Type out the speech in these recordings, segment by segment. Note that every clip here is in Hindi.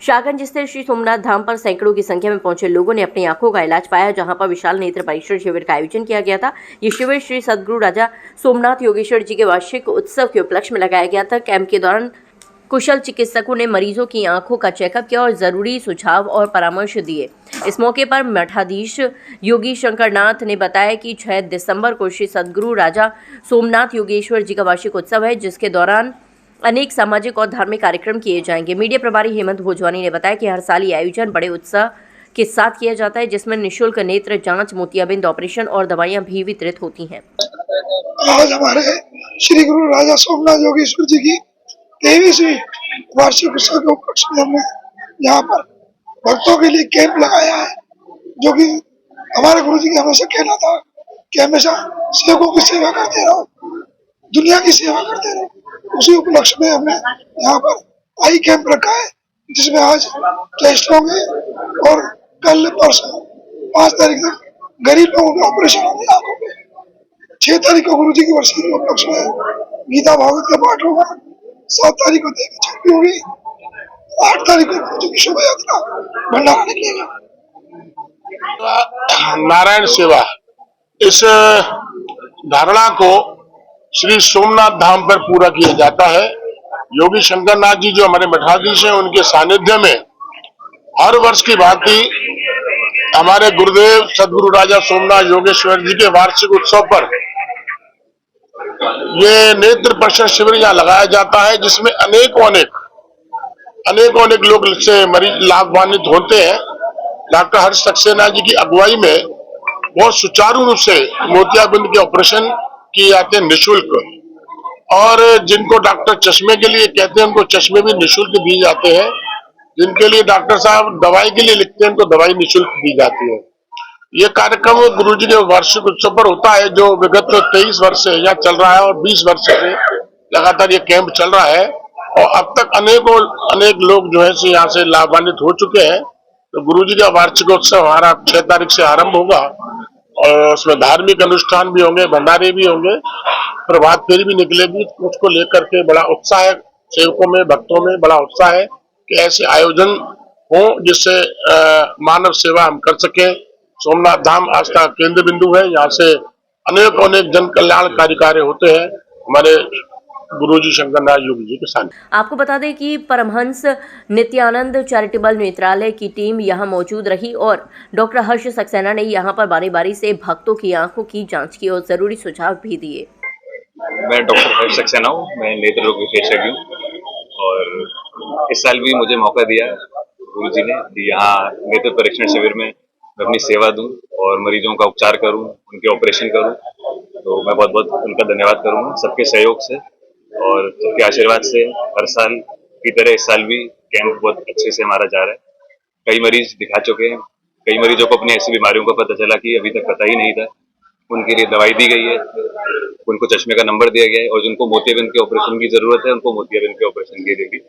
शाहगंज स्थित श्री सोमनाथ धाम पर सैकड़ों की संख्या में पहुंचे लोगों ने अपनी आंखों का इलाज पाया, जहां पर विशाल नेत्र परीक्षण शिविर का आयोजन किया गया था। ये शिविर श्री सद्गुरु राजा सोमनाथ योगेश्वर जी के वार्षिक उत्सव के उपलक्ष्य में लगाया गया था। कैंप के दौरान कुशल चिकित्सकों ने मरीजों की आंखों का चेकअप किया और जरूरी सुझाव और परामर्श दिए। इस मौके पर मठाधीश योगी शंकर नाथ ने बताया कि 6 दिसंबर को श्री सद्गुरु राजा सोमनाथ योगेश्वर जी का वार्षिक उत्सव है, जिसके दौरान अनेक सामाजिक और धार्मिक कार्यक्रम किए जाएंगे। मीडिया प्रभारी हेमंत भोजवानी ने बताया कि हर साल ये आयोजन बड़े उत्साह के साथ किया जाता है, जिसमें निःशुल्क नेत्र जांच, मोतियाबिंद ऑपरेशन और दवाइयां भी वितरित होती हैं। आज हमारे श्री गुरु राजा सोमनाथ योगेश्वर जी की 23वीं वार्षिक उत्सव के उपलक्ष्य में हमने यहाँ पर भक्तों के लिए कैंप लगाया है, जो कि हमारे गुरु जी का हमेशा कहना था कि हमेशा सेवकों की सेवा करते रहो, दुनिया की सेवा करते रहो। उसी उपलक्ष्य में हमने यहाँ पर आई कैंप रखा है, जिसमें आज टेस्ट होंगे और कल परसों 5 तारीख तक गरीब लोगों के ऑपरेशन होंगे आंखों पे। 6 तारीख को गुरु जी की वर्षी के उपलक्ष्य में गीता भागवत का पाठ होगा। 7 तारीख को देवी छठी होगी। 8 तारीख को गुरु जी की शोभा यात्रा भंडारा निकलेगा। नारायण सेवा, इस धारणा को श्री सोमनाथ धाम पर पूरा किया जाता है। योगी शंकर नाथ जी जो हमारे मठाधीश हैं, उनके सानिध्य में हर वर्ष की भांति हमारे गुरुदेव सदगुरु राजा सोमनाथ योगेश्वर जी के वार्षिक उत्सव पर ये नेत्र परीक्षण शिविर यहाँ लगाया जाता है, जिसमें अनेकों लोग इससे मरीज लाभान्वित होते हैं। डॉक्टर हर्ष सक्सेना जी की अगुवाई में बहुत सुचारू रूप से मोतियाबिंद के ऑपरेशन किए जाते हैं निःशुल्क, और जिनको डॉक्टर चश्मे के लिए कहते हैं उनको चश्मे भी निःशुल्क दिए जाते हैं। जिनके लिए डॉक्टर साहब दवाई के लिए लिखते हैं उनको दवाई निःशुल्क दी जाती है। ये कार्यक्रम गुरु जी के वार्षिक उत्सव पर होता है, जो विगत 23 वर्ष से यहाँ चल रहा है और 20 वर्ष से लगातार ये कैंप चल रहा है, और अब तक अनेक लोग जो है यहाँ से लाभान्वित हो चुके हैं। तो गुरु जी का वार्षिक उत्सव हमारा 6 तारीख से आरंभ होगा, और उसमें धार्मिक अनुष्ठान भी होंगे, भंडारे भी होंगे, प्रभात फेरी भी निकलेगी। उसको लेकर के बड़ा उत्साह है, सेवकों में, भक्तों में बड़ा उत्साह है कि ऐसे आयोजन हो जिससे मानव सेवा हम कर सके। सोमनाथ धाम आस्था केंद्र बिंदु है, यहाँ से अनेक जन कल्याणकारी कार्य होते हैं हमारे गुरुजी शंकरनाथ योगी जी के साथ। आपको बता दें कि परमहंस नित्यानंद चैरिटेबल नेत्रालय की टीम यहां मौजूद रही और डॉक्टर हर्ष सक्सेना ने यहां पर बारी बारी से भक्तों की आंखों की जांच की और जरूरी सुझाव भी दिए। मैं डॉक्टर हर्ष सक्सेना हूँ, मैं नेत्र रोग विशेषज्ञ हूँ, और इस साल भी मुझे मौका दिया गुरु जी ने कि यहाँ नेत्र परीक्षण शिविर में मैं अपनी सेवा दूं और मरीजों का उपचार करूं, उनके ऑपरेशन करूं। तो मैं बहुत बहुत उनका धन्यवाद करूंगा, सबके सहयोग से और सबके आशीर्वाद से। हर साल की तरह इस साल भी कैंप बहुत अच्छे से हमारा जा रहा है। कई मरीज दिखा चुके हैं, कई मरीजों को अपनी ऐसी बीमारियों का पता चला कि अभी तक पता ही नहीं था। उनके लिए दवाई दी गई है, उनको चश्मे का नंबर दिया गया है, और जिनको मोतियाबिंद के ऑपरेशन की जरूरत है उनको मोतियाबिंद के ऑपरेशन के लिए भी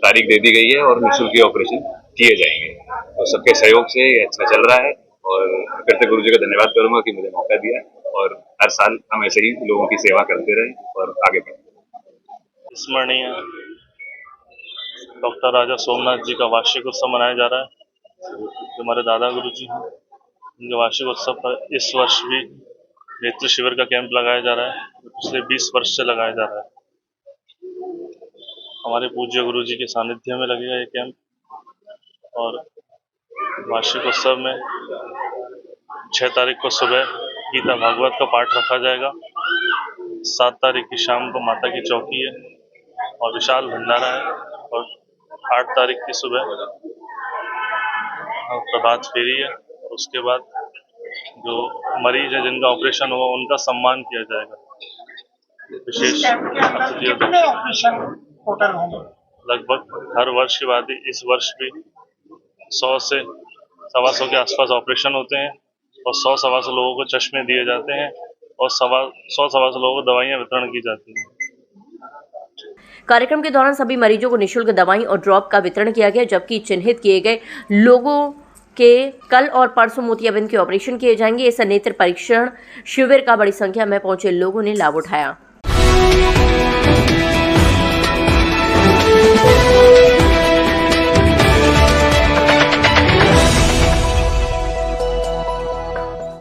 तारीख दे दी गई है और निःशुल्क ऑपरेशन किए जाएंगे। तो सबके सहयोग से ये अच्छा चल रहा है, और फिर से गुरु जी का धन्यवाद करूंगा कि मुझे मौका दिया, और हर साल हम ऐसे ही लोगों की सेवा करते रहें और आगे बढ़ें। स्मरणीय डॉक्टर राजा सोमनाथ जी का वार्षिक उत्सव मनाया जा रहा है। जो हमारे दादा गुरु जी हैं, उनके वार्षिक उत्सव पर इस वर्ष भी नेत्र शिविर का कैंप लगाया जा रहा है, जो पिछले 20 वर्ष से लगाया जा रहा है। हमारे पूज्य गुरु जी के सानिध्य में लगेगा ये कैंप, और वार्षिक उत्सव में 6 तारीख को सुबह गीता भागवत का पाठ रखा जाएगा। 7 तारीख की शाम को माता की चौकी है और विशाल भंडारा है, और 8 तारीख की सुबह प्रभात फेरी है, और उसके बाद जो मरीज है जिनका ऑपरेशन हुआ उनका सम्मान किया जाएगा। विशेष लगभग हर वर्ष की बात है, इस वर्ष भी 100 से 125 के आसपास ऑपरेशन होते हैं, और 100-125 लोगों को चश्मे दिए जाते हैं, और 100-125 लोगों को दवाइयां वितरण की जाती हैं। कार्यक्रम के दौरान सभी मरीजों को निःशुल्क दवाई और ड्रॉप का वितरण किया गया, जबकि चिन्हित किए गए लोगों के कल और परसों मोतियाबिंद के ऑपरेशन किए जाएंगे। इस नेत्र परीक्षण शिविर का बड़ी संख्या में पहुंचे लोगों ने लाभ उठाया।